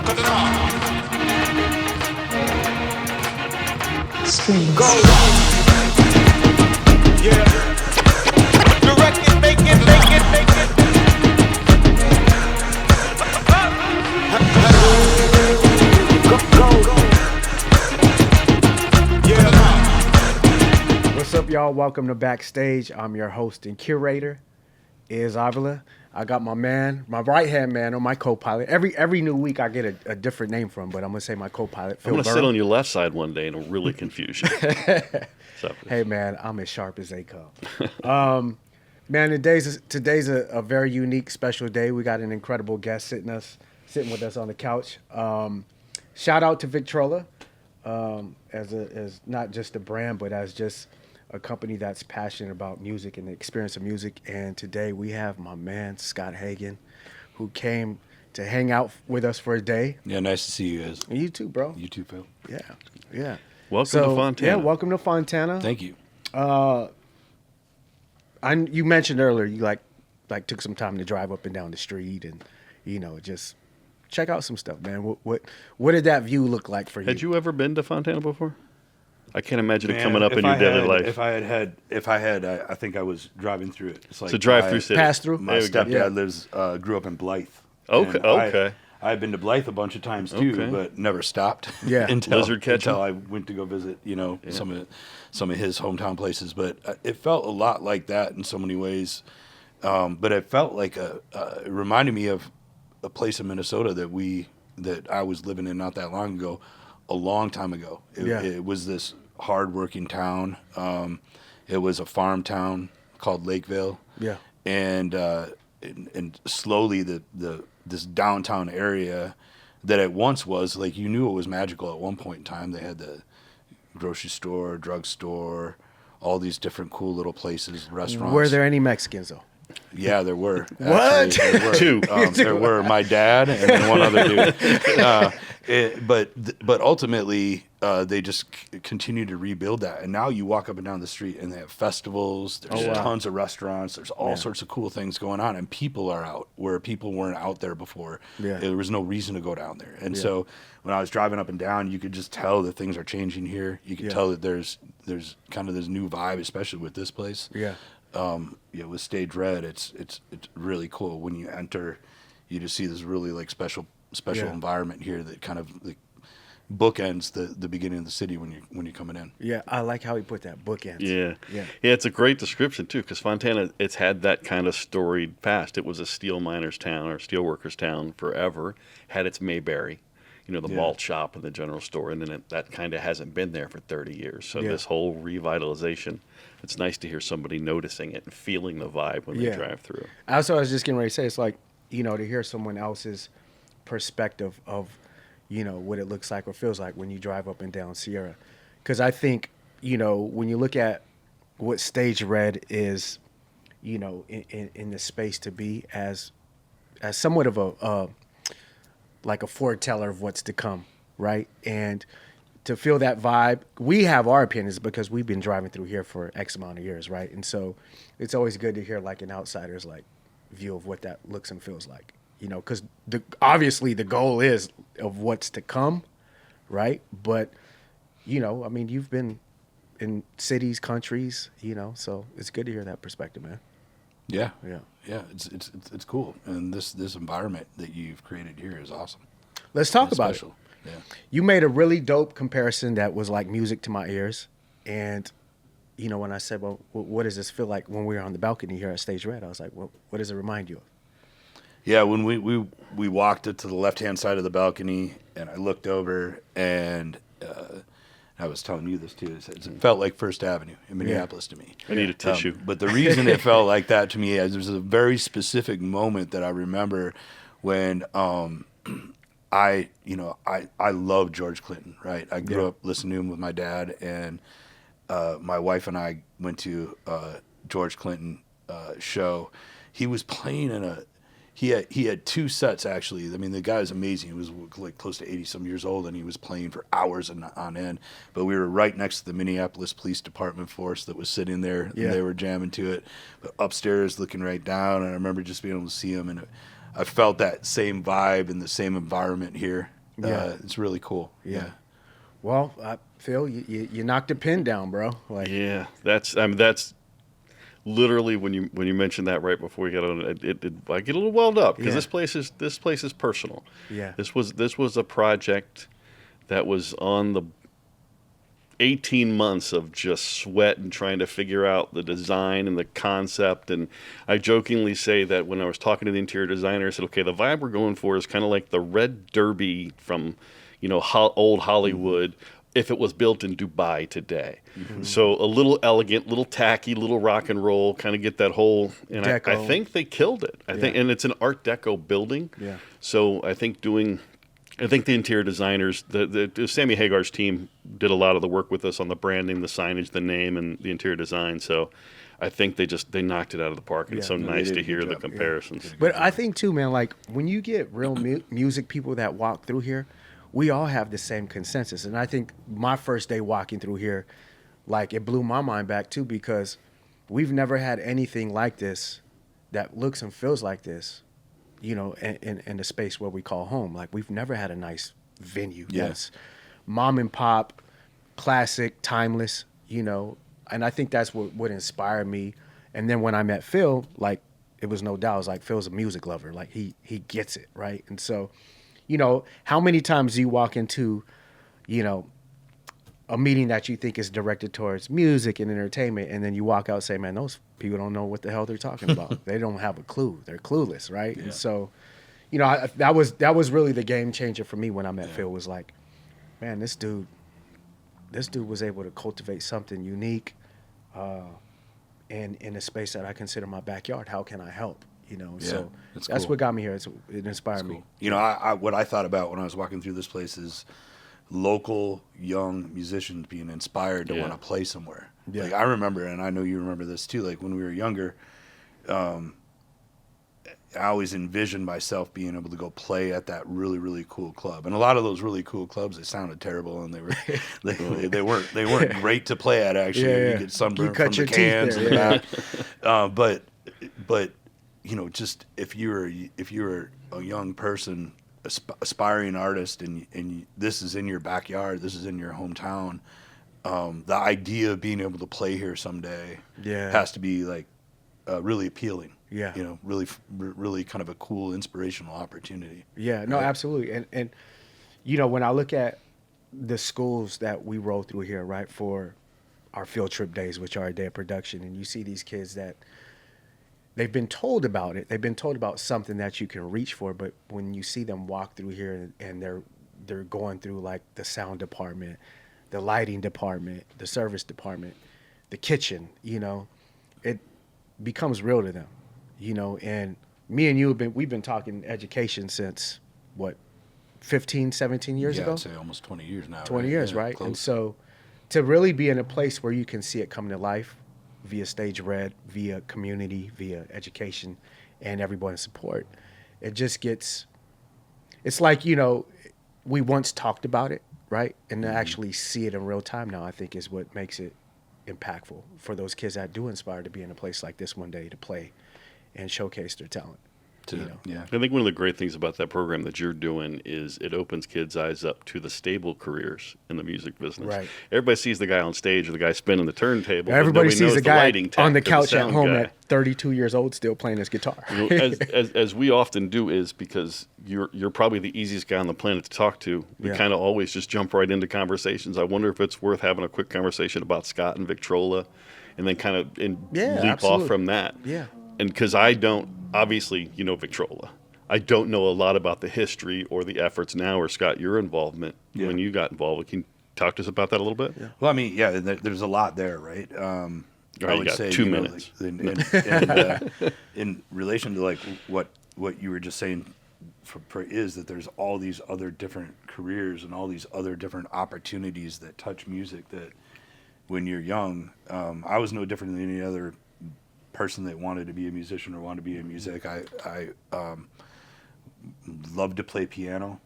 Strings. Go. Yeah. Direct it, make it, make it, make it. Go. Yeah. What's up, y'all? Welcome to Backstage. I'm your host and curator, Iz Avila. I got my man, my right-hand man, or my co-pilot. Every new week I get a different name from, but I'm going to say my co-pilot, Phil I'm going to Burrow. sit on your left side one day and it'll really confuse you. Hey, man, I'm as sharp as they come. Man, today's a very unique, special day. We got an incredible guest sitting with us on the couch. Shout out to Victrola as not just a brand, but as just a company that's passionate about music and the experience of music. And today we have my man, Scott Hagen, who came to hang out with us for a day. Yeah, nice to see you guys. And you too, bro. You too, Phil. Yeah. Welcome to Fontana. Yeah, welcome to Fontana. Thank you. You mentioned earlier you like took some time to drive up and down the street and just check out some stuff, man. What did that view look like for you? Had you ever been to Fontana before? I can't imagine it coming up in your daily life. If I had, I think I was driving through it. It's like a drive-through city. Pass through. My stepdad grew up in Blythe. Okay. And Okay. I've been to Blythe a bunch of times too, Okay. but never stopped. Yeah. Lizard catching? until I went to go visit, some of his hometown places. But it felt a lot like that in so many ways. But it felt like it reminded me of a place in Minnesota that I was living in not that long ago, a long time ago. It was this hardworking town. It was a farm town called Lakeville. Yeah. And slowly this downtown area that it once was, like, you knew it was magical at one point in time. They had the grocery store, drugstore, all these different cool little places, restaurants. Were there any Mexicans though? Yeah, there were. What? There were. Two. There were my dad and then one other dude. But ultimately, they just continued to rebuild that. And now you walk up and down the street and they have festivals. There's tons of restaurants. There's all sorts of cool things going on. And people are out where people weren't out there before. Yeah. There was no reason to go down there. And so when I was driving up and down, you could just tell that things are changing here. You could tell that there's kind of this new vibe, especially with this place. Yeah. With Stage Red, it's really cool. When you enter, you just see this really like special environment here that kind of like bookends the beginning of the city when you're coming in. Yeah, I like how he put that bookends. Yeah. It's a great description too, because Fontana, it's had that kind of storied past. It was a steel miners' town or steel workers' town forever. Had its Mayberry, the malt shop and the general store, and then that kind of hasn't been there for 30 years. So this whole revitalization, it's nice to hear somebody noticing it and feeling the vibe when they drive through. Also, I was just getting ready to say, it's like, to hear someone else's perspective of, what it looks like or feels like when you drive up and down Sierra. Because I think, when you look at what Stage Red is, in the space to be as somewhat of a foreteller of what's to come, right? And to feel that vibe, we have our opinions because we've been driving through here for X amount of years, right? And so it's always good to hear like an outsider's like view of what that looks and feels like, because obviously the goal is of what's to come, right? But, you've been in cities, countries, so it's good to hear that perspective, man. Yeah. Yeah. It's cool, and this environment that you've created here is awesome. Let's talk about special. it. Yeah. You made a really dope comparison that was like music to my ears. And, when I said, well, what does this feel like when we were on the balcony here at Stage Red? I was like, well, what does it remind you of? Yeah, when we walked it to the left-hand side of the balcony, and I looked over, and I was telling you this too, it felt like First Avenue in Minneapolis to me. I need a tissue. But the reason it felt like that to me is there was a very specific moment that I remember when I love George Clinton, right? I grew up listening to him with my dad, and my wife and I went to George Clinton show. He was playing in he had two sets actually. I mean, the guy is amazing. He was like close to 80 some years old, and he was playing for hours on end. But we were right next to the Minneapolis Police Department force that was sitting there, and they were jamming to it. But upstairs, looking right down, and I remember just being able to see him, and I felt that same vibe and the same environment here. Yeah. It's really cool. Yeah. Well, Phil, you knocked a pin down, bro. Like, Yeah, that's literally when you mentioned that right before we got on, I get a little welled up because Yeah. this place is personal. Yeah. This was a project that was on the 18 months of just sweat and trying to figure out the design and the concept. And I jokingly say that when I was talking to the interior designer, I said, okay, the vibe we're going for is kind of like the red derby from, old Hollywood if it was built in Dubai today. Mm-hmm. So a little elegant, little tacky, little rock and roll, kind of get that whole, and I think they killed it. I think, and it's an Art Deco building. Yeah. So I think the interior designers, the Sammy Hagar's team did a lot of the work with us on the branding, the signage, the name, and the interior design. So I think they knocked it out of the park. And it's so nice to hear the comparisons. Yeah. But I think too, man, like when you get real music people that walk through here, we all have the same consensus. And I think my first day walking through here, like it blew my mind back too, because we've never had anything like this that looks and feels like this. In the space where we call home. Like, we've never had a nice venue that's mom and pop, classic, timeless, and I think that's what inspired me. And then when I met Phil, like, it was no doubt, I was like, Phil's a music lover. Like, he gets it, right? And so, how many times do you walk into, a meeting that you think is directed towards music and entertainment, and then you walk out and say, man, those people don't know what the hell they're talking about. They don't have a clue. They're clueless, right? Yeah. And so, that was really the game changer for me when I met Phil. Was like, man, this dude was able to cultivate something unique in a space that I consider my backyard. How can I help? So that's cool. What got me here. It inspired me. What I thought about when I was walking through this place is local young musicians being inspired to want to play somewhere. Yeah. Like, I remember, and I know you remember this too, like when we were younger, I always envisioned myself being able to go play at that really, really cool club. And a lot of those really cool clubs, they sounded terrible, and they weren't great to play at, actually. Yeah. You get sunburned from the cans in the back. But just if you're a young person, aspiring artist, and this is in your backyard, this is in your hometown, the idea of being able to play here someday has to be like really appealing. Really kind of a cool, inspirational opportunity. No, absolutely. And when I look at the schools that we roll through here, right, for our field trip days, which are a day of production, and you see these kids that they've been told about it. They've been told about something that you can reach for, but when you see them walk through here and they're going through like the sound department, the lighting department, the service department, the kitchen, it becomes real to them, and me and you we've been talking education since what, 15, 17 years ago? I'd say almost 20 years now. 20 years, right? Close. And so to really be in a place where you can see it come to life, via Stage Red, via community, via education, and everyone's support, it just gets, it's like, we once talked about it, right? And to actually see it in real time now, I think is what makes it impactful for those kids that do inspire to be in a place like this one day to play and showcase their talent. I think one of the great things about that program that you're doing is it opens kids' eyes up to the stable careers in the music business. Right. Everybody sees the guy on stage or the guy spinning the turntable. Everybody sees the guy on the couch at home guy at 32 years old still playing his guitar. As we often do, is because you're probably the easiest guy on the planet to talk to. We kind of always just jump right into conversations. I wonder if it's worth having a quick conversation about Scott and Victrola, and then kind of leap off from that. Yeah. And because I don't, obviously, Victrola. I don't know a lot about the history or the efforts now, or Scott, your involvement when you got involved. Can you talk to us about that a little bit? Yeah. Well, I mean, there's a lot there, right? I would say 2 minutes. In relation to like what you were just saying, is that there's all these other different careers and all these other different opportunities that touch music. That when you're young, I was no different than any other person that wanted to be a musician or wanted to be in music. I loved to play piano.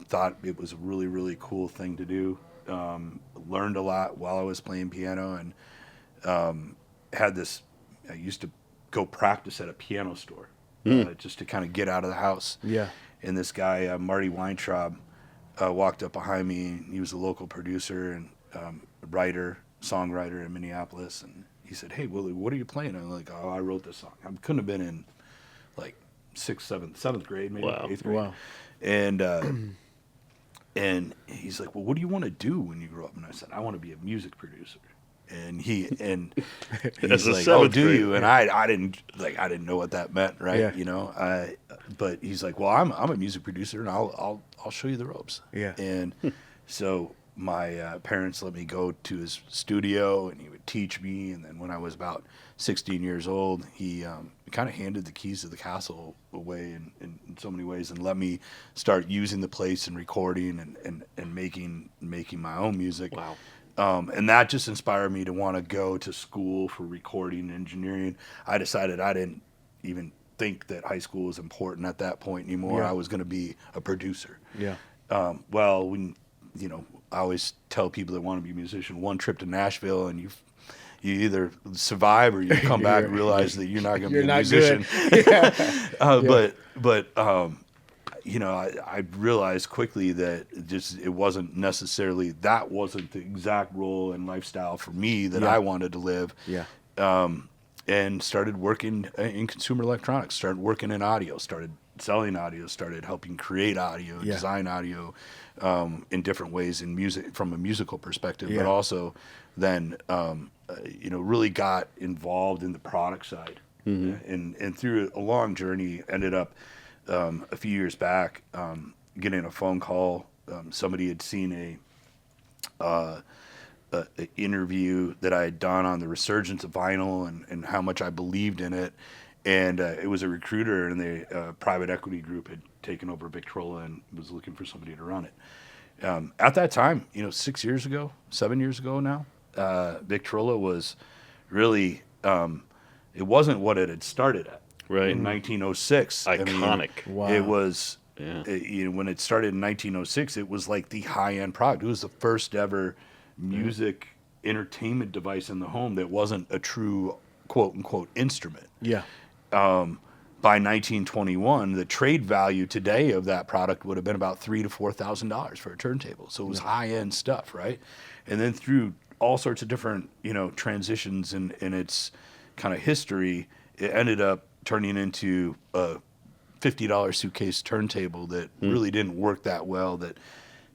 Thought it was a really, really cool thing to do. Learned a lot while I was playing piano, and had this. I used to go practice at a piano store just to kind of get out of the house. Yeah. and this guy, Marty Weintraub, walked up behind me. And he was a local producer and writer, songwriter in Minneapolis, and he said, "Hey, Willie, what are you playing?" I'm like, "Oh, I wrote this song." I couldn't have been in like seventh grade, maybe eighth grade. Wow. And he's like, "Well, what do you want to do when you grow up?" And I said, "I want to be a music producer." And he's As a like, "Oh, seventh do grader. you?" And I didn't know what that meant, right? Yeah. You know, but he's like, "Well, I'm a music producer, and I'll show you the ropes." Yeah. And so my parents let me go to his studio, and he would teach me. And then when I was about 16 years old, he kind of handed the keys to the castle away in so many ways, and let me start using the place and recording and making my own music. Wow. And that just inspired me to want to go to school for recording and engineering. I decided I didn't even think that high school was important at that point anymore. Yeah. I was going to be a producer. Yeah. Well, when, I always tell people that want to be a musician, one trip to Nashville and you either survive or you come back and realize that you're not going to be a musician. I realized quickly that it wasn't necessarily, that wasn't the exact role and lifestyle for me that I wanted to live. Yeah. And started working in consumer electronics, started working in audio, started selling audio, started helping create audio, design audio in different ways in music from a musical perspective, but also then, really got involved in the product side. And through a long journey, ended up a few years back getting a phone call. Somebody had seen a interview that I had done on the resurgence of vinyl and how much I believed in it. And it was a recruiter, and the private equity group had taken over Victrola and was looking for somebody to run it. At that time, 7 years ago now, Victrola was really, it wasn't what it had started at. Right. In 1906. Iconic. Wow. It was, Yeah. when it started in 1906, it was like the high-end product. It was the first ever music entertainment device in the home that wasn't a true quote-unquote instrument. Yeah. By 1921, the trade value today of that product would have been about $3,000 to $4,000 for a turntable. So it was high-end stuff, right? And then through all sorts of different, transitions in its kind of history, it ended up turning into a $50 suitcase turntable that really didn't work that well, that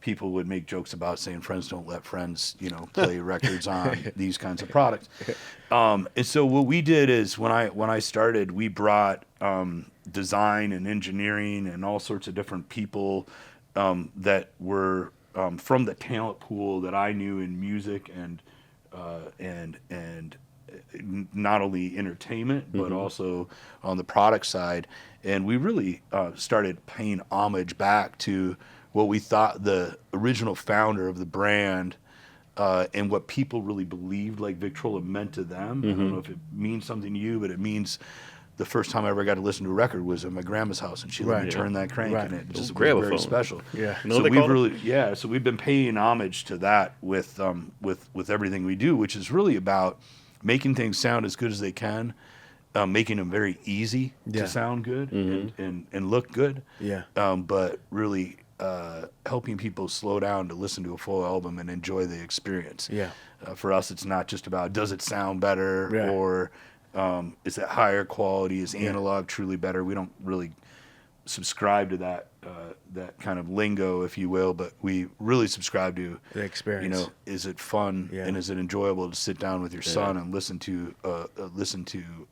people would make jokes about, saying friends don't let friends, play records on these kinds of products. And so what we did is when I started, we brought design and engineering and all sorts of different people that were from the talent pool that I knew in music and not only entertainment, but also on the product side. And we really started paying homage back to what we thought the original founder of the brand and what people really believed like Victrola meant to them. I don't know if it means something to you, but it means the first time I ever got to listen to a record was at my grandma's house, and she let me turn that crank, and it just was very Gramophone. special. Yeah. You know So what they we've call really, so we've been paying homage to that with everything we do, which is really about making things sound as good as they can, making them very easy to sound good and look good. Yeah. But really helping people slow down to listen to a full album and enjoy the experience. Yeah. For us, it's not just about does it sound better or is it higher quality? Is analog truly better? We don't really subscribe to that kind of lingo, if you will, but we really subscribe to The experience. Is it fun and is it enjoyable to sit down with your son and listen to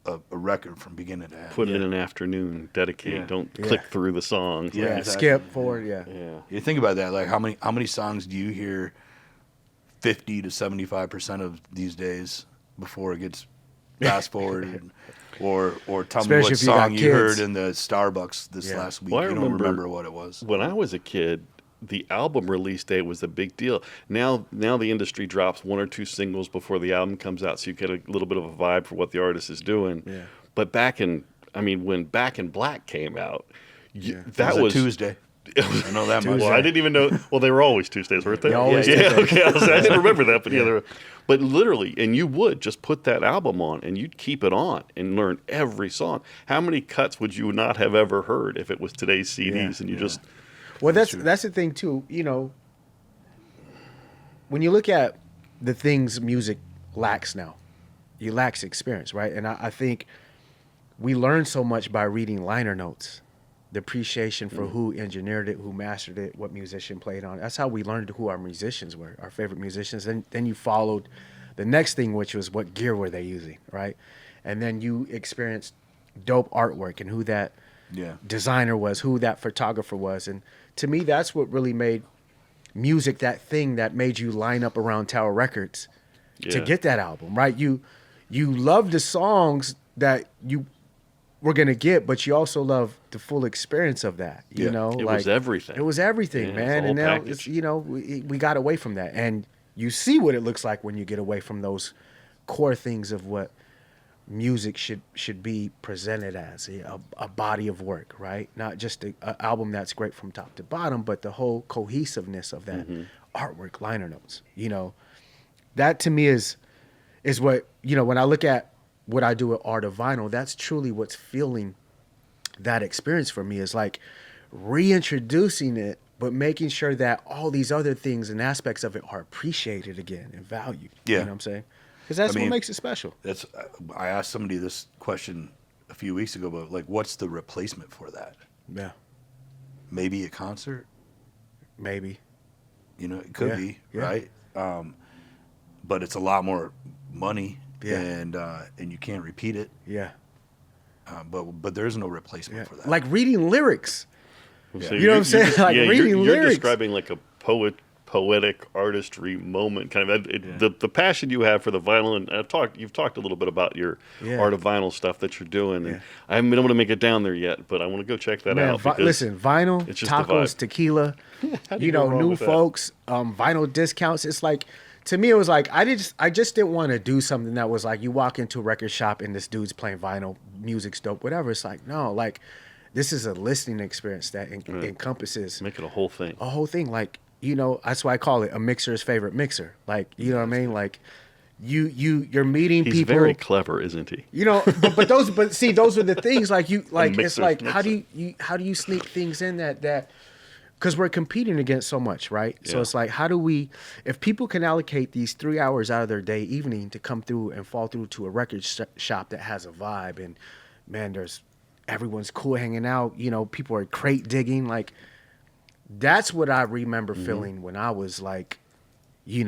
a record from beginning to end? Put it in an afternoon, dedicate. Yeah. Don't click through the song. Yeah, exactly. Skip forward. Yeah. You think about that, like how many songs do you hear 50 to 75% of these days before it gets fast forward? Or tell me Especially what if you got song you heard kids. in the Starbucks this last week. Well, I you don't remember what it was. When I was a kid, the album release date was a big deal. Now the industry drops one or two singles before the album comes out, so you get a little bit of a vibe for what the artist is doing. Yeah. But when Back in Black came out, that It was was a Tuesday. I know that much. Well, I didn't even know. Well, they were always Tuesdays, weren't they? They always yeah. Tuesdays. Okay, I didn't remember that, but But literally, and you would just put that album on and you'd keep it on and learn every song. How many cuts would you not have ever heard if it was today's CDs and you just. Well, that's the thing too. When you look at the things music lacks now, you lacks experience, right? And I think we learn so much by reading liner notes, the appreciation for who engineered it, who mastered it, what musician played on it. That's how we learned who our musicians were, our favorite musicians. Then you followed the next thing, which was what gear were they using, right? And then you experienced dope artwork and who that designer was, who that photographer was. And to me, that's what really made music that thing that made you line up around Tower Records to get that album, right? You loved the songs that you were gonna get, but you also love the full experience of that. It was everything. It was everything, man. And now it's, we got away from that, and you see what it looks like when you get away from those core things of what music should be presented as a body of work, right? Not just an album that's great from top to bottom, but the whole cohesiveness of that artwork, liner notes. That to me is what, when I look at what I do with Art of Vinyl, that's truly what's fueling that experience for me, is like reintroducing it, but making sure that all these other things and aspects of it are appreciated again and valued. Yeah. You know what I'm saying? Because that's what makes it special. I asked somebody this question a few weeks ago, but like, what's the replacement for that? Yeah. Maybe a concert? Maybe. It could be, right? But it's a lot more money, and you can't repeat it. Yeah. But there's no replacement for that. Like reading lyrics. So You know what I'm saying? Like reading you're lyrics. describing like a poetic artistry moment, kind of the passion you have for the vinyl. And you've talked a little bit about your Art of Vinyl stuff that you're doing. And I haven't been able to make it down there yet, but I want to go check that out. Listen, vinyl, it's just the tacos, vibe. tequila, How do you go wrong new with that? folks, vinyl discounts. It's like, to me, it was like, I just didn't want to do something that was like, you walk into a record shop and this dude's playing vinyl, music's dope, whatever. It's like, no, like, this is a listening experience that encompasses. Make it a whole thing. A whole thing. Like, that's why I call it a mixer's favorite mixer. Like, you know what I mean? Like, you're meeting He's people. very clever, isn't he? But those are the things like it's mixer's like, mixer. how do you sneak things in that because we're competing against so much, right? So it's like, how do we, if people can allocate these 3 hours out of their day evening to come through and fall through to a record shop that has a vibe, and man, everyone's cool hanging out, people are crate digging, like, that's what I remember feeling when I was like, in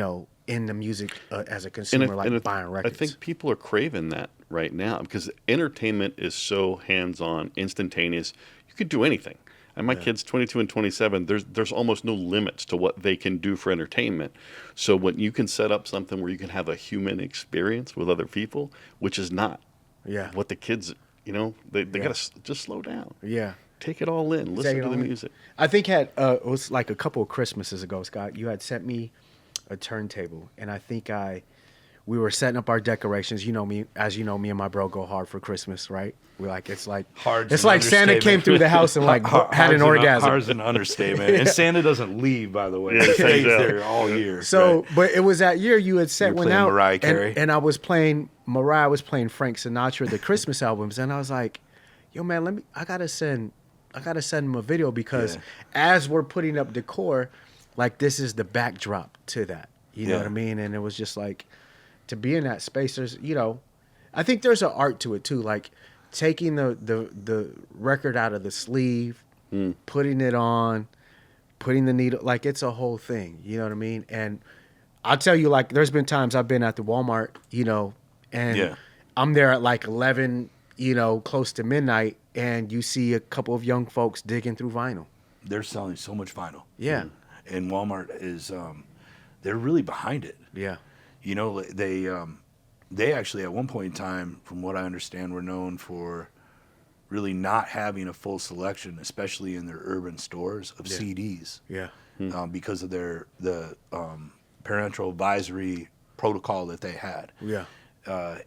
the music as a consumer, buying records. I think people are craving that right now because entertainment is so hands-on, instantaneous. You could do anything. And my kid's 22 and 27. There's almost no limits to what they can do for entertainment. So when you can set up something where you can have a human experience with other people, which is not what the kids, they got to just slow down. Yeah. Take it all in. Listen to the music. I think it was like a couple of Christmases ago, Scott, you had sent me a turntable, and I think we were setting up our decorations. Me and my bro go hard for Christmas, right? We're like, it's like Santa came through the house and like had an orgasm. Hard's an understatement. And Santa doesn't leave, by the way. He stays there all year. So, right? But it was that year you had set one out, Mariah Carey. and I was playing Mariah. I was playing Frank Sinatra, the Christmas albums, and I was like, yo, man, I gotta send him a video because as we're putting up decor, like, this is the backdrop to that. You know what I mean? And it was just like, to be in that space, there's, I think there's an art to it too. Like taking the record out of the sleeve, putting it on, putting the needle, like, it's a whole thing. You know what I mean? And I'll tell you, like, there's been times I've been at the Walmart, and I'm there at like 11, close to midnight, and you see a couple of young folks digging through vinyl. They're selling so much vinyl. Yeah. And Walmart is, they're really behind it. Yeah. They actually at one point in time, from what I understand, were known for really not having a full selection, especially in their urban stores, of CDs. Yeah. Because of the parental advisory protocol that they had. Yeah.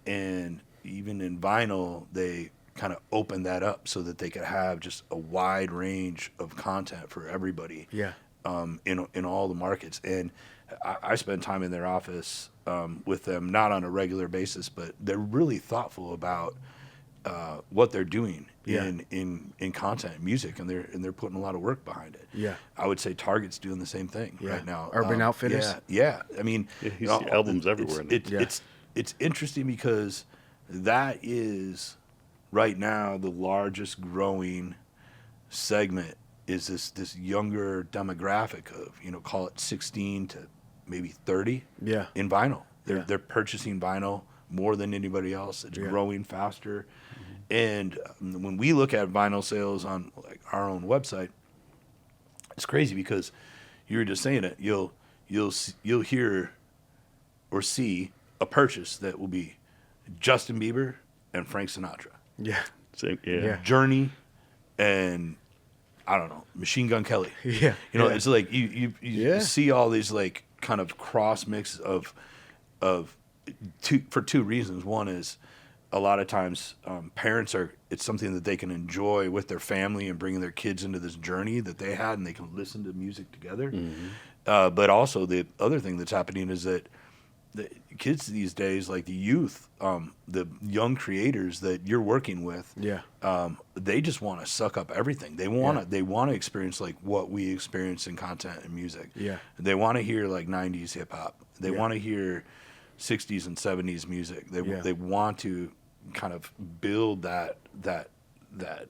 And even in vinyl, they kind of opened that up so that they could have just a wide range of content for everybody. Yeah. in all the markets. And I spend time in their office with them, not on a regular basis, but they're really thoughtful about what they're doing in content and music, and they're putting a lot of work behind it. Yeah. I would say Target's doing the same thing right now. Urban Outfitters. Yeah. I mean, you see albums everywhere now. It's interesting because that is right now the largest growing segment is this younger demographic of, call it 16 to maybe 30 in vinyl. They're purchasing vinyl more than anybody else. It's growing faster. And when we look at vinyl sales on like our own website, it's crazy because you were just saying it. You'll hear or see a purchase that will be Justin Bieber and Frank Sinatra. Yeah. Same, Journey and I don't know, Machine Gun Kelly. Yeah. It's like you see all these like kind of cross mix of for two reasons. One is a lot of times parents it's something that they can enjoy with their family and bringing their kids into this journey that they had, and they can listen to music together. Mm-hmm. But also the other thing that's happening is that the kids these days, like the youth, the young creators that you're working with, they just want to suck up everything. They want to experience like what we experience in content and music. Yeah, they want to hear like 90s hip hop. They want to hear 60s and 70s music. They want to kind of build that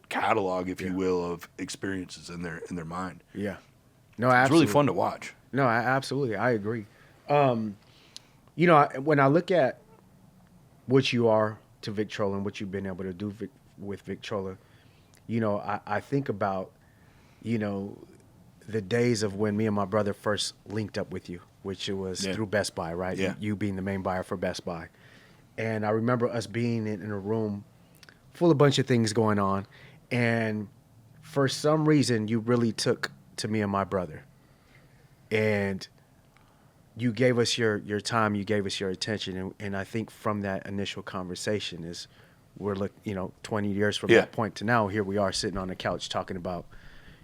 catalog, if you will, of experiences in their mind. Yeah, no, absolutely. It's really fun to watch. No, absolutely, I agree. When I look at what you are to Victrola and what you've been able to do with Victrola, I think about, the days of when me and my brother first linked up with you, which it was through Best Buy, right? Yeah. You being the main buyer for Best Buy. And I remember us being in a room full of a bunch of things going on. And for some reason, you really took to me and my brother. And you gave us your time, you gave us your attention. And I think from that initial conversation is we're 20 years from that point to now, here we are sitting on the couch talking about,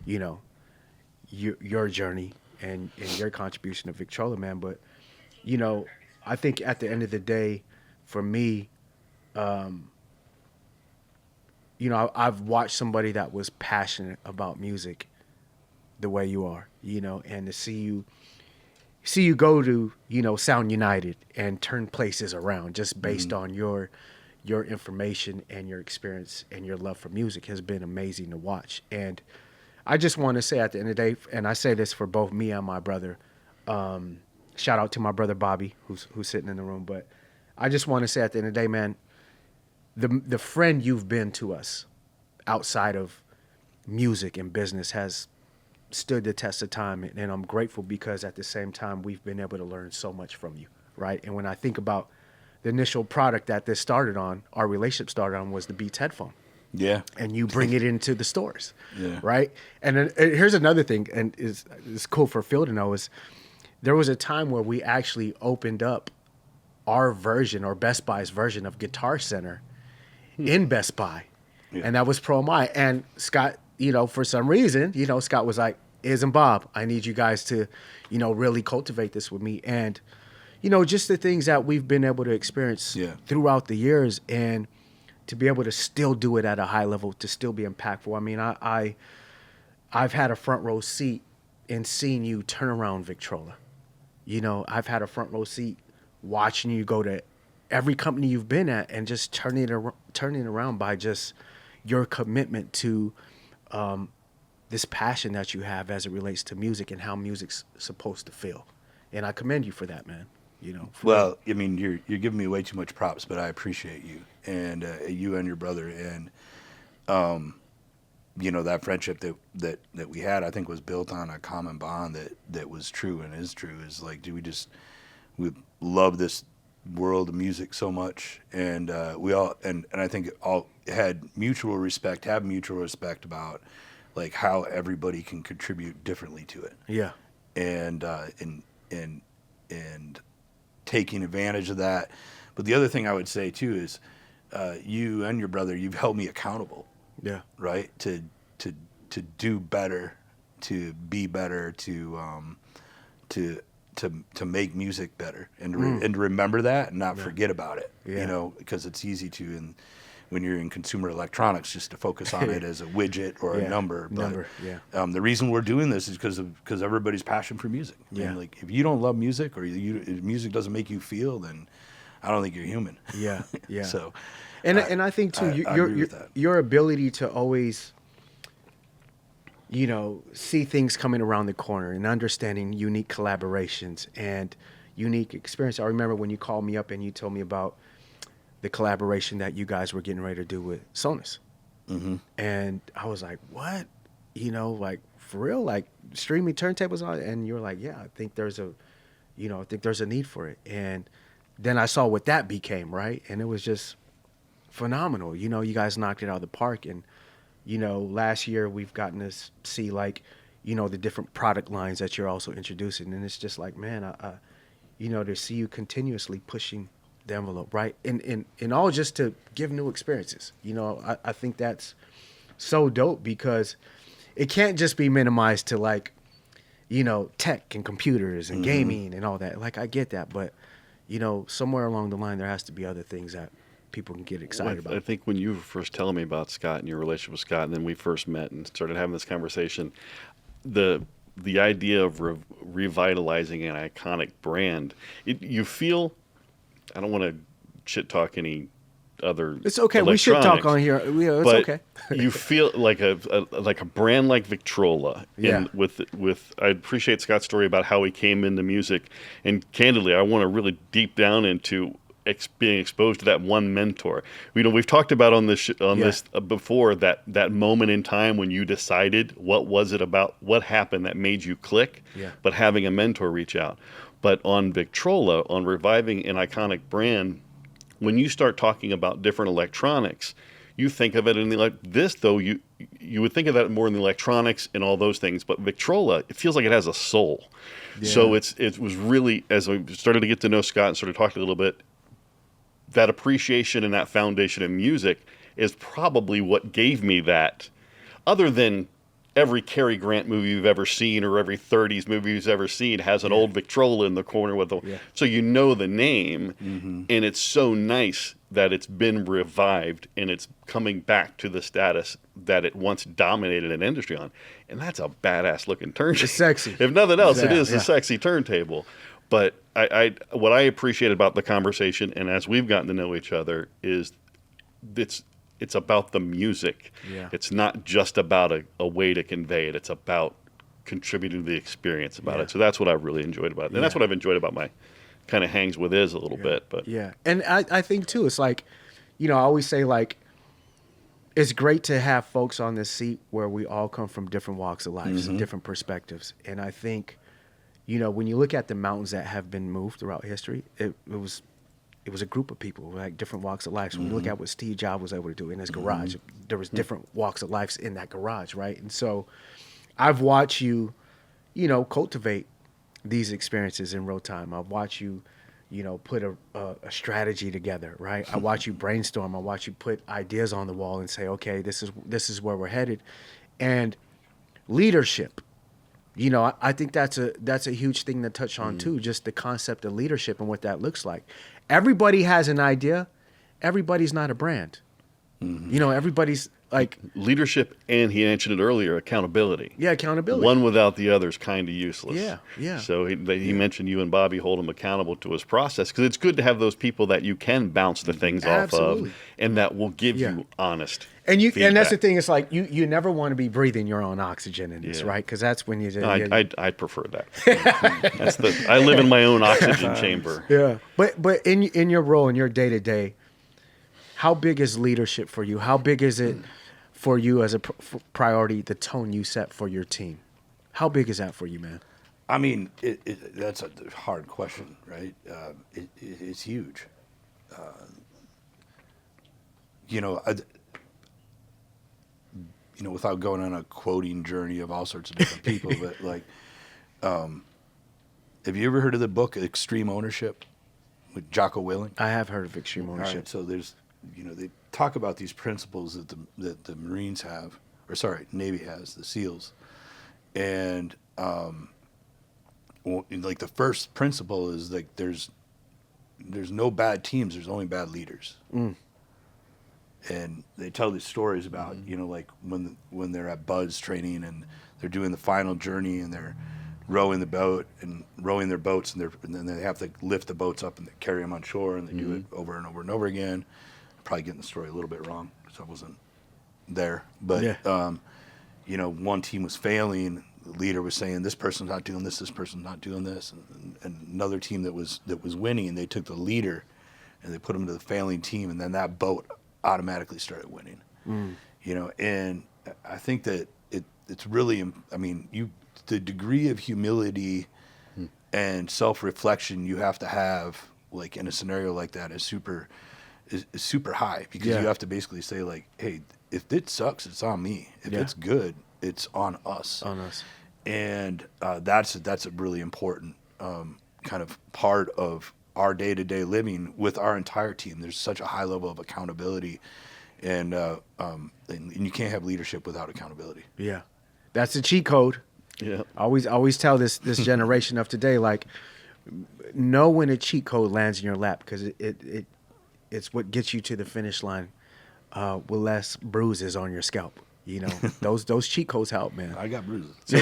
your journey and your contribution to Victrola, man. But, I think at the end of the day, for me, I've watched somebody that was passionate about music the way you are, and to see you go to, Sound United and turn places around just based on your information and your experience and your love for music has been amazing to watch. And I just want to say at the end of the day, and I say this for both me and my brother, shout out to my brother Bobby, who's sitting in the room, but I just want to say at the end of the day, man, the friend you've been to us outside of music and business has stood the test of time, and I'm grateful because at the same time we've been able to learn so much from you, right? And when I think about the initial product that this started on, our relationship started on, was the Beats headphone. Yeah. And you bring it into the stores, yeah, right? And then, here's another thing, and it's cool for Phil to know, is there was a time where we actually opened up our version, or Best Buy's version of Guitar Center in Best Buy. Yeah. And that was Pro Mi. And Scott, for some reason, Scott was like, Iz and Bob, I need you guys to, really cultivate this with me. And, just the things that we've been able to experience throughout the years, and to be able to still do it at a high level, to still be impactful. I mean, I've had a front row seat in seeing you turn around Victrola. I've had a front row seat watching you go to every company you've been at and just turning it around by just your commitment to this passion that you have as it relates to music and how music's supposed to feel. And I commend you for that, man. Well, I mean, you're giving me way too much props, but I appreciate you and you and your brother, and that friendship that we had, I think, was built on a common bond that was true and is true. Is like, we love this world of music so much, and we all and I think all have mutual respect about like how everybody can contribute differently to it. Yeah. And taking advantage of that. But the other thing I would say too is you and your brother, you've held me accountable. Yeah. Right? To do better, to be better, to make music better, and and remember that and not forget about it. Yeah. You know, because it's easy to, and when you're in consumer electronics, just to focus on it as a widget or a number. But the reason we're doing this is because everybody's passion for music. Yeah. And like, if you don't love music, or if music doesn't make you feel, then I don't think you're human. Yeah, yeah. So, and I think too, I agree with that. your ability to always, you know, see things coming around the corner and understanding unique collaborations and unique experience. I remember when you called me up and you told me about the collaboration that you guys were getting ready to do with Sonus. Mm-hmm. And I was like, what? You know, like, for real? Like, streaming turntables on? And you were like, yeah, I think there's a need for it. And then I saw what that became, right? And it was just phenomenal. You know, you guys knocked it out of the park. And, you know, last year we've gotten to see, like, you know, the different product lines that you're also introducing. And it's just like, man, you know, to see you continuously pushing the envelope, right? And all just to give new experiences. You know, I think that's so dope, because it can't just be minimized to, like, you know, tech and computers and gaming and all that. Like, I get that, but, you know, somewhere along the line there has to be other things that people can get excited about. I think when you were first telling me about Scott and your relationship with Scott, and then we first met and started having this conversation, the idea of revitalizing an iconic brand, you feel, I don't want to shit talk any other. It's okay. We should talk on here. It's but okay. You feel like a brand like Victrola. Yeah. With I appreciate Scott's story about how he came into music, and candidly, I want to really deep down into being exposed to that one mentor. You know, we've talked about on this before, that moment in time when you decided what was it about, what happened that made you click. Yeah. But having a mentor reach out. But on Victrola, on reviving an iconic brand, when you start talking about different electronics, you think of it in this, though, you would think of that more in the electronics and all those things. But Victrola, it feels like it has a soul. Yeah. So it was really, as I started to get to know Scott and started talking a little bit, that appreciation and that foundation in music is probably what gave me that, other than every Cary Grant movie you've ever seen or every 30s movie you've ever seen has an old Victrola in the corner with so you know the name, and it's so nice that it's been revived and it's coming back to the status that it once dominated an industry on, and that's a badass looking turntable. It's sexy. If nothing else, it is a sexy turntable. But what I appreciate about the conversation, and as we've gotten to know each other, is it's about the music. Yeah. It's not just about a way to convey it. It's about contributing to the experience about it. So that's what I've really enjoyed about it. And that's what I've enjoyed about my kind of hangs with Iz a little bit. But yeah. And I think, too, it's like, you know, I always say, like, it's great to have folks on this seat where we all come from different walks of life, and different perspectives. And I think, you know, when you look at the mountains that have been moved throughout history, it was a group of people, like different walks of life. So when you look at what Steve Jobs was able to do in his garage, there was different walks of life in that garage, right? And so I've watched you, you know, cultivate these experiences in real time. I've watched you, you know, put a strategy together, right? I watch you brainstorm. I watch you put ideas on the wall and say, okay, this is where we're headed. And leadership. You know, I think that's a huge thing to touch on too, just the concept of leadership and what that looks like. Everybody has an idea. Everybody's not a brand. You know, everybody's like leadership, and he mentioned it earlier, accountability. Yeah, accountability. One without the other is kind of useless. Yeah, yeah. So he mentioned you and Bobby hold him accountable to his process, because it's good to have those people that you can bounce the things off of, and that will give you honest feedback. And that's the thing. It's like you never want to be breathing your own oxygen in this, right? Because that's when I prefer that. I live in my own oxygen chamber. Yeah, but in your role, in your day to day, how big is leadership for you? How big is it for you as a priority, the tone you set for your team? How big is that for you, man? I mean, that's a hard question, right? It's huge. You know, without going on a quoting journey of all sorts of different people, but like, have you ever heard of the book Extreme Ownership with Jocko Willink? I have heard of Extreme Ownership. All right, so there's, you know, they talk about these principles that the Marines have, or sorry, Navy has, the SEALs, And like the first principle is like there's no bad teams, there's only bad leaders. And they tell these stories about like when they're at Buzz training and they're doing the final journey and they're rowing the boat and rowing their boats and then they have to lift the boats up and they carry them on shore and they do it over and over and over again. I'm probably getting the story a little bit wrong because I wasn't there, but one team was failing. The leader was saying this person's not doing this person's not doing this, and another team that was winning, they took the leader and they put him to the failing team, and then that boat automatically started winning. And I think that it's really, I mean, the degree of humility and self-reflection you have to have like in a scenario like that is super high, because you have to basically say like, hey, if it sucks, it's on me. If it's good, it's on us. And that's a really important kind of part of our day-to-day living with our entire team. There's such a high level of accountability, and you can't have leadership without accountability. Yeah, that's the cheat code. Yeah, I always tell this generation of today, like, know when a cheat code lands in your lap, because it's what gets you to the finish line with less bruises on your scalp. Those cheat codes help, man. I got bruises. So,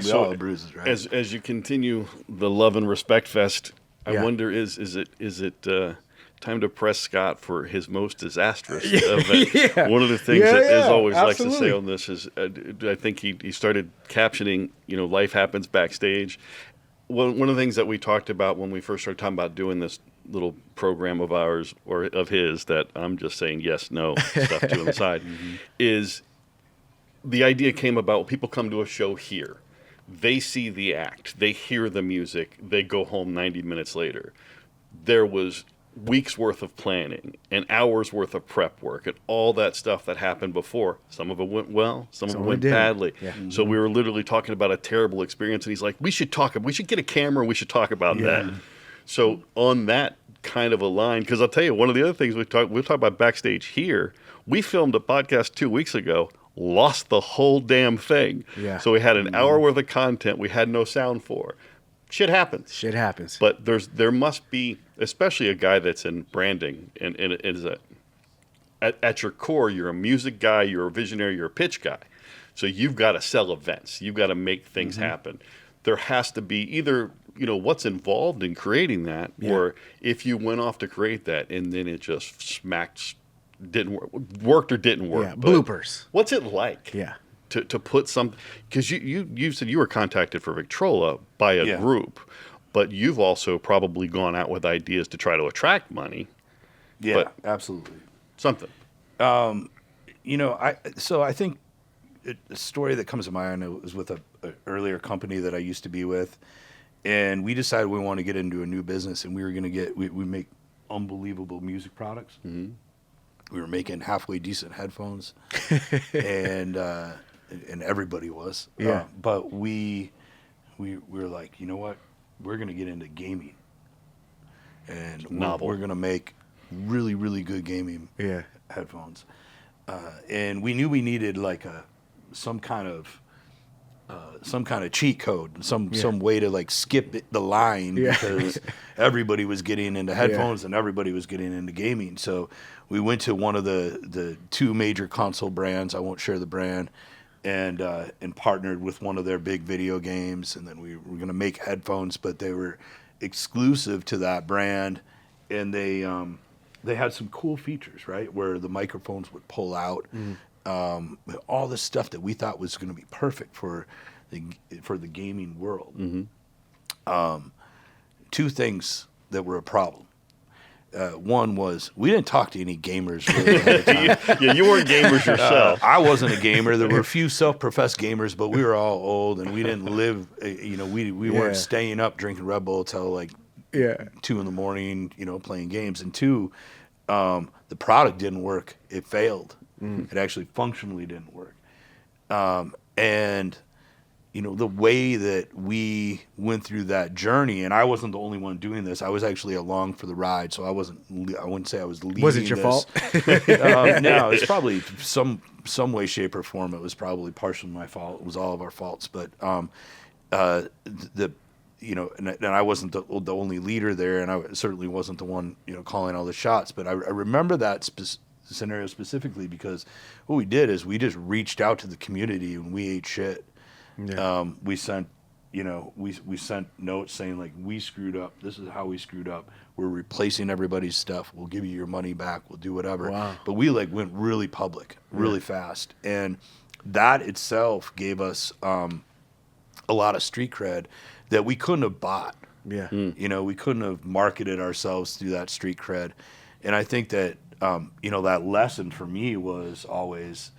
we all have bruises, right? As you continue the Love and Respect Fest, I wonder is it time to press Scott for his most disastrous event? One of the things that is always likes to say on this is I think he started captioning life happens backstage. One of the things that we talked about when we first started talking about doing this little program of ours or of his that I'm just saying yes, no stuff to on the side is the idea came about when people come to a show here. They see the act. They hear the music. They go home 90 minutes later. There was weeks worth of planning and hours worth of prep work and all that stuff that happened before. Some of it went well. Some of it went badly. Yeah. So we were literally talking about a terrible experience, and he's like, we should get a camera. We should talk about that. So on that kind of a line, because I'll tell you, one of the other things we'll talk about Backstage here, we filmed a podcast 2 weeks ago, lost the whole damn thing. Yeah. So we had an hour worth of content we had no sound for. Shit happens. But there must be, especially a guy that's in branding and is at your core, you're a music guy, you're a visionary, you're a pitch guy. So you've got to sell events. You've got to make things happen. There has to be either, what's involved in creating that, or if you went off to create that and then it just worked or didn't work. Yeah, bloopers. What's it like? Yeah. To put some, because you said you were contacted for Victrola by a group, but you've also probably gone out with ideas to try to attract money. Yeah, absolutely. Something. I think a story that comes to mind was with an earlier company that I used to be with, and we decided we want to get into a new business, and we were going to we make unbelievable music products. Mm-hmm. We were making halfway decent headphones, and everybody was. But we were like, you know what? We're going to get into gaming, and we're going to make really, really good gaming headphones. And we knew we needed like some kind of cheat code, some way to like skip the line, because everybody was getting into headphones and everybody was getting into gaming. So we went to one of the two major console brands. I won't share the brand, and partnered with one of their big video games. And then we were going to make headphones, but they were exclusive to that brand, and they had some cool features, right, where the microphones would pull out. All this stuff that we thought was going to be perfect for the gaming world. Two things that were a problem. One was we didn't talk to any gamers really ahead of time. You weren't gamers yourself. I wasn't a gamer. There were a few self-professed gamers, but we were all old, and we didn't live. We weren't staying up drinking Red Bull till like 2 a.m. Playing games. And two, the product didn't work. It failed. It actually functionally didn't work. And the way that we went through that journey, and I wasn't the only one doing this. I was actually along for the ride, so I wouldn't say I was leading. Was it your fault? No, it's probably some way, shape, or form. It was probably partially my fault. It was all of our faults, but and I wasn't the only leader there, and I certainly wasn't the one calling all the shots. But I remember that scenario specifically because what we did is we just reached out to the community and we ate shit. Yeah. We sent, we sent notes saying like, we screwed up. This is how we screwed up. We're replacing everybody's stuff. We'll give you your money back. We'll do whatever. Wow. But we went really public, really fast. And that itself gave us a lot of street cred that we couldn't have bought. Yeah. We couldn't have marketed ourselves through that street cred. And I think that, that lesson for me was always,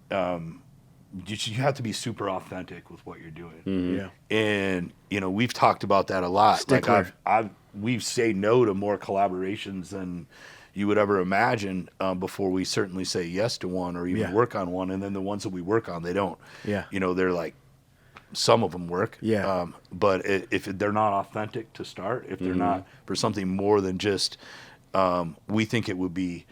you have to be super authentic with what you're doing. Mm-hmm. Yeah. And, we've talked about that a lot. Stickler. Like we've say no to more collaborations than you would ever imagine before we certainly say yes to one or even work on one. And then the ones that we work on, they don't. Yeah. They're like, some of them work. Yeah. But if they're not authentic to start, if they're not for something more than just, we think it would be,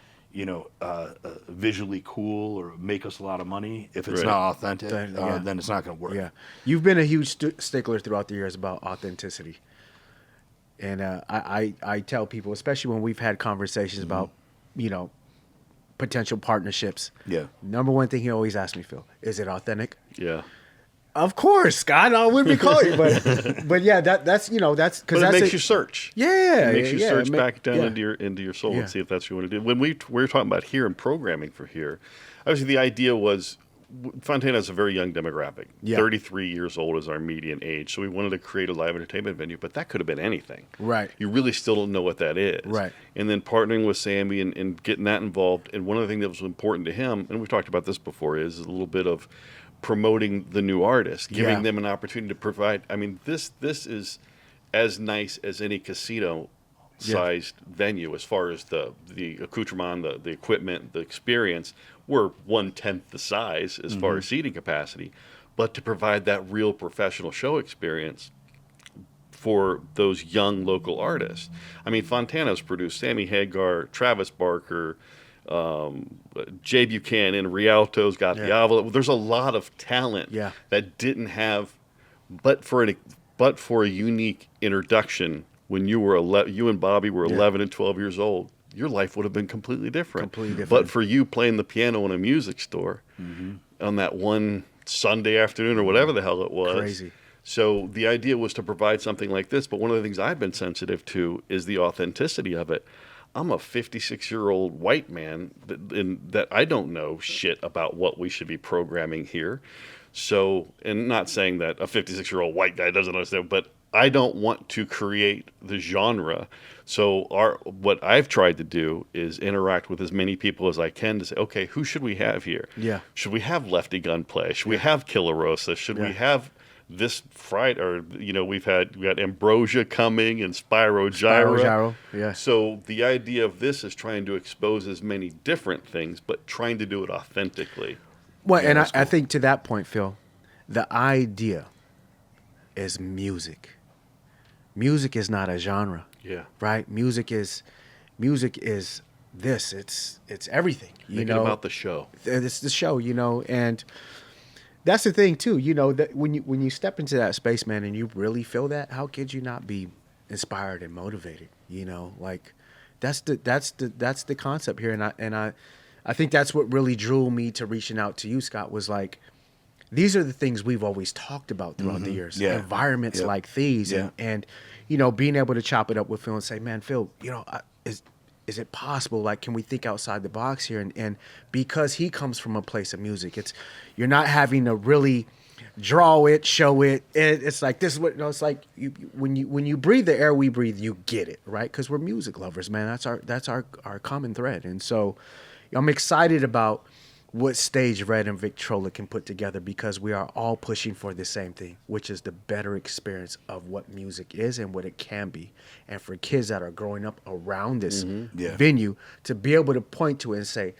visually cool or make us a lot of money. If it's not authentic, then it's not going to work. Yeah. You've been a huge stickler throughout the years about authenticity. And I tell people, especially when we've had conversations about, potential partnerships. Yeah. Number one thing he always asks me, Phil, is it authentic? Yeah. Of course, Scott. I wouldn't be calling you, but yeah, that's because But it makes you search. Yeah, It makes you search back down yeah. into your soul and see if that's what you want to do. When we were talking about here and programming for here, obviously the idea was Fontana is a very young demographic. Yeah. 33 years old is our median age. So we wanted to create a live entertainment venue, but that could have been anything. Right. You really still don't know what that is. Right. And then partnering with Sammy and getting that involved. And one of the things that was important to him, and we've talked about this before, is a little bit of promoting the new artist, giving them an opportunity to provide. I mean, this is as nice as any casino-sized venue as far as the accoutrement, the equipment, the experience. We're 1/10 the size as far as seating capacity, but to provide that real professional show experience for those young local artists. I mean, Fontana's produced Sammy Hagar, Travis Barker, Jay Buchanan, Rialto's got Diavolo. There's a lot of talent that didn't have, but for a unique introduction when you and Bobby were 11 and 12 years old, your life would have been completely different. But for you playing the piano in a music store on that one Sunday afternoon or whatever the hell it was. Crazy. So the idea was to provide something like this. But one of the things I've been sensitive to is the authenticity of it. I'm a 56-year-old white man that I don't know shit about what we should be programming here. So, and not saying that a 56-year-old white guy doesn't understand, but I don't want to create the genre. So what I've tried to do is interact with as many people as I can to say, okay, who should we have here? Yeah. Should we have Lefty Gunplay? Should we have Killer Rosa? Should we have this Friday, or we got Ambrosia coming and Spyro Gyra. Yeah. So the idea of this is trying to expose as many different things, but trying to do it authentically. Well, and I think to that point, Phil, the idea is music. Music is not a genre. Yeah. Right? Music is this. It's everything. Thinking about the show. It's the show, and that's the thing too, that when you step into that space, man, and you really feel that, how could you not be inspired and motivated? Like that's the concept here, and I think that's what really drew me to reaching out to you, Scott, was like, these are the things we've always talked about throughout the years. Yeah. Environments like these, and being able to chop it up with Phil and say, man, Phil, is it possible? Like, can we think outside the box here? And because he comes from a place of music, you're not having to really draw it, show it. It's like, this is what, it's like when you breathe the air we breathe, you get it, right? Because we're music lovers, man. That's our common thread. And so I'm excited about what Stage Red and Victrola can put together, because we are all pushing for the same thing, which is the better experience of what music is and what it can be. And for kids that are growing up around this venue to be able to point to it and say,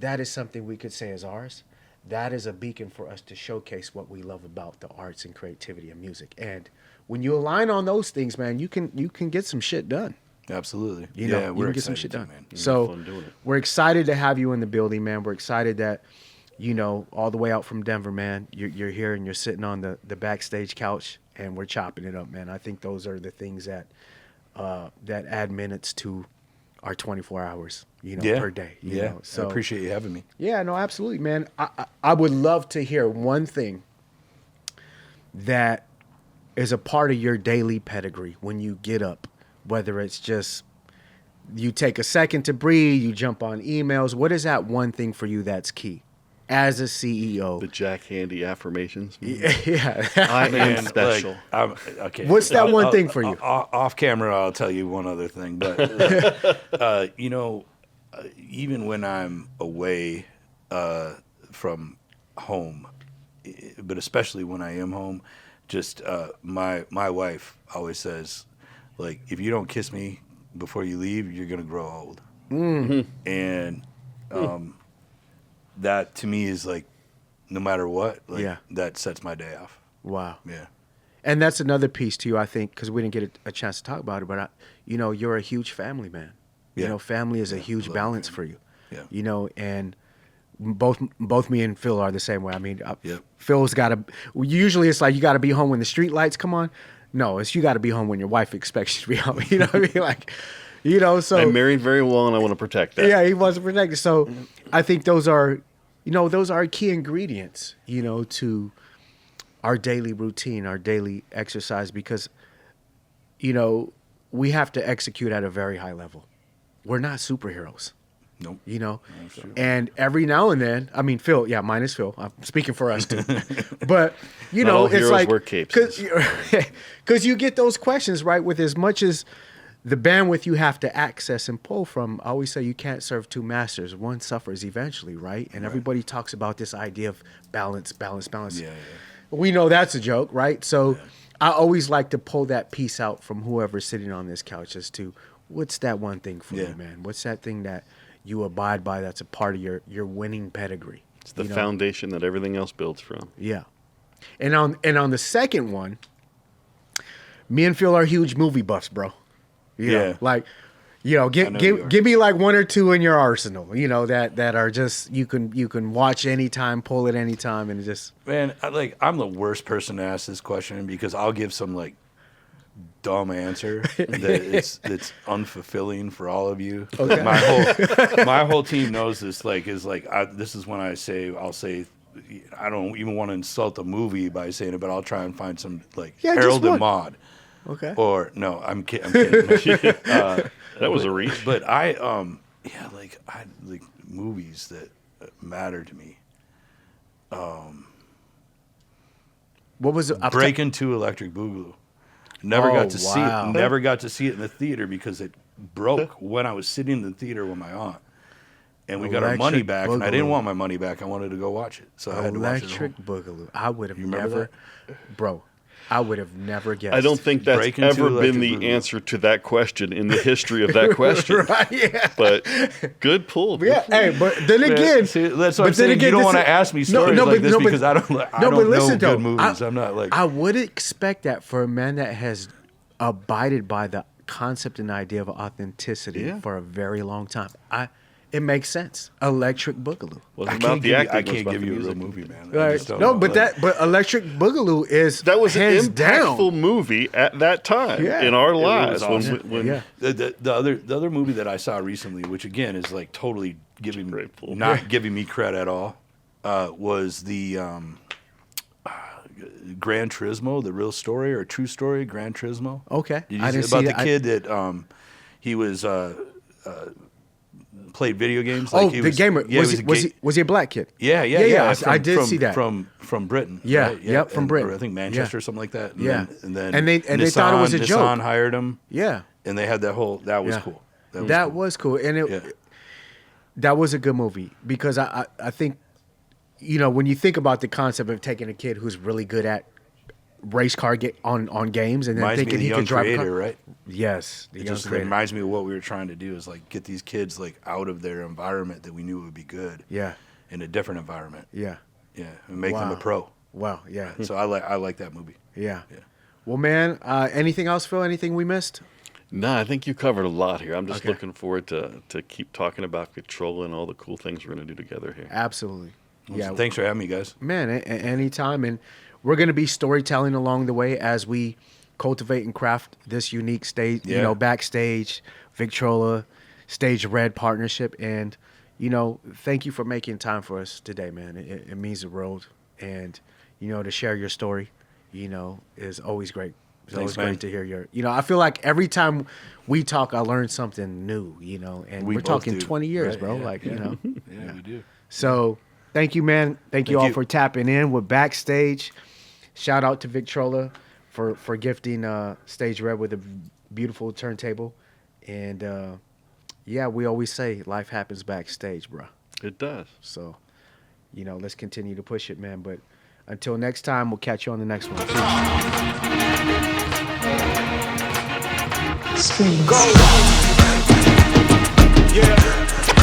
that is something we could say is ours. that is a beacon for us to showcase what we love about the arts and creativity and music. And when you align on those things, man, you can get some shit done. Absolutely. You know, yeah, you we're can get some excited shit too, done. man. So fun doing it. we're excited to have you in the building, man. We're excited that, you know, all the way out from Denver, man, you're here and you're sitting on the backstage couch and we're chopping it up, man. I think those are the things that that add minutes to our 24 hours, you know, per day. You know? I appreciate you having me. Yeah, no, absolutely, man. I would love to hear one thing that is a part of your daily pedigree when you get up, whether it's just you take a second to breathe, you jump on emails. What is that one thing for you that's key as a CEO? The Jack Handy affirmations. Yeah. I am Man, special. Okay. What's that one thing for you? Off camera, I'll tell you one other thing. But, you know, even when I'm away from home, but especially when I am home, just my wife always says, like, if you don't kiss me before you leave, you're going to grow old. Mm-hmm. And that to me is like, no matter what, like, that sets my day off. Wow. Yeah. And that's another piece to you, I think, because we didn't get a chance to talk about it, but, you know, you're a huge family man. Yeah. You know, family is a huge balance for you. Yeah. You know, and both me and Phil are the same way. I mean, Yep. Phil's got to, usually it's like you got to be home when the street lights come on. No, it's you got to be home when your wife expects you to be home. You know what I mean? Like, you know, so. I'm married very well and I want to protect that. Yeah, he wants to protect it. So I think those are, you know, those are key ingredients, you know, to our daily routine, our daily exercise, because, you know, we have to execute at a very high level. We're not superheroes. Nope. You know, and every now and then, I mean, Phil, yeah, mine is Phil. I'm speaking for us too. But, you Not know, all it's heroes like, wear capes. because you get those questions, right? With as much as the bandwidth you have to access and pull from, I always say you can't serve two masters. One suffers eventually, right? And everybody talks about this idea of balance. Yeah. We know that's a joke, right? So I always like to pull that piece out from whoever's sitting on this couch as to what's that one thing for you, man? What's that thing that you abide by that's a part of your winning pedigree? It's the foundation that everything else builds from. Yeah. And on the second one, me and Phil are huge movie buffs, bro. You know, like, you know, give me like one or two in your arsenal, you know, that are just you can watch anytime, pull at any time, and it just. Man, I'm the worst person to ask this question because I'll give some like dumb answer that it's unfulfilling for all of you. Okay. My whole team knows this. Like, this is when I'll say I don't even want to insult the movie by saying it, but I'll try and find some like Harold and Maude. Okay. Or no, I'm kidding. That was a reach. But I like movies that matter to me. What was it? Break Into Electric Boogaloo. Never got to see it. Never got to see it in the theater because it broke when I was sitting in the theater with my aunt, and we got our money back. And I didn't want my money back. I wanted to go watch it, so I had to watch it. Electric Boogaloo. I would have never, bro. I would have never guessed. I don't think that's ever been the answer to that question in the history of that question. Right, yeah. But good pull. Yeah, hey, but then again, see, that's what I'm saying. You don't want to ask me stories like this because I don't know good movies. I'm not like. I would expect that for a man that has abided by the concept and idea of authenticity for a very long time. It makes sense. Electric Boogaloo. I can't give you a real movie, man. But Electric Boogaloo is that was an down. impactful movie at that time in our lives. Awesome. The other movie that I saw recently, which again is like totally not giving me credit at all, was the Gran Turismo, the real story or true story, Gran Turismo. Okay, I didn't see about the kid that he was. Played video games. Like the gamer. Yeah, was he a black kid? Yeah. I did see that from Britain. Yeah, right? Yep, from Britain. Or I think Manchester or something like that. And then they thought it was a joke. Nissan hired him. Yeah, and they had that whole. That was cool. That was cool, and that was a good movie because I think, you know, when you think about the concept of taking a kid who's really good at race car on games and then thinking he can drive a car. Right? Yes, it just reminds me of what we were trying to do is like get these kids like out of their environment that we knew would be good. Yeah, in a different environment. Yeah, Yeah, and make them Wow. a pro. Wow. Yeah. So I like that movie. Yeah. Yeah. Well, man, anything else, Phil? Anything we missed? No, I think you covered a lot here. I'm just Okay. looking forward to keep talking about Victrola and all the cool things we're going to do together here. Absolutely. Yeah. So thanks for having me, guys. Man, anytime. And we're going to be storytelling along the way as we cultivate and craft this unique stage, Yeah. Backstage, Victrola, Stage Red partnership. And, thank you for making time for us today, man. It means the world. And, to share your story, is always great. It's always Thanks, man. great to hear your, I feel like every time we talk, I learn something new, and We we're both talking do. 20 years, Right, bro. yeah. Like, Yeah, we do. So thank you, man. Thank you Thank all you. for tapping in with Backstage. Shout out to Victrola for gifting Stage Red with a beautiful turntable. And yeah, we always say life happens backstage, bro. It does. So, let's continue to push it, man. But until next time, we'll catch you on the next one. Peace. Screams. Yeah.